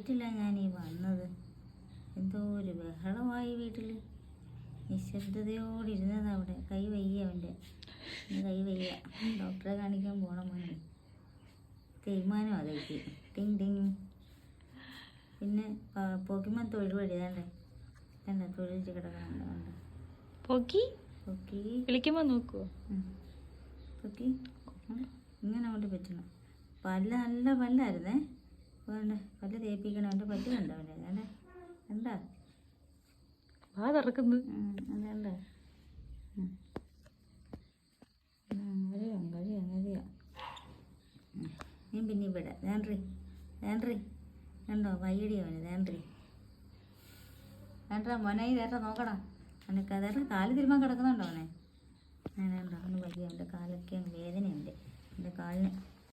വീട്ടിലാണ് ഞാൻ ഈ വന്നത്. എന്തോ ഒരു ബഹളമായി വീട്ടിൽ. നിശബ്ദതയോടിരുന്നത് അവിടെ. കൈ വയ്യ അവൻ്റെ, കൈ വയ്യ. ഡോക്ടറെ കാണിക്കാൻ പോകണം മോനെ. തീരുമാനം അതൊക്കെ ടിങ് ടിങ്. പിന്നെ പോക്കിമൻ തൊഴിൽ വഴിതാണ്ടേ വേണ്ട, തൊഴിലിച്ച് കിടക്കണുണ്ട്. വേണ്ട പൊക്കി പൊക്കി വിളിക്കുമ്പോ നോക്കുവോ? പൊക്കി ഇങ്ങനെ കൊണ്ട് പറ്റണം. പല്ല് നല്ല പല്ലായിരുന്നേ. വേണ്ട, പല്ല് തേപ്പിക്കണം. അവൻ്റെ പല്ല് കണ്ടോ അവൻ്റെ? വേണ്ട എന്താ വാ തുറക്കുന്നു. അതേണ്ട കഴിയാം കഴിയാം കഴിയാം. ഞാൻ പിന്നെ ഇവിടെ വേണ്ടറി വേണ്ടറി കണ്ടോ വയ്യടി അവന്. വേണ്ടറി വേണ്ട മോനായി വേണ്ട നോക്കടാ. അവനൊക്കെ അതേണ്ട കാല് തിരുമാൻ കിടക്കുന്നുണ്ടോ അവനെ? വേണ്ട അവന് വയ്യ. അവൻ്റെ കാലൊക്കെ വേദനയുണ്ട്. എൻ്റെ കാലിന്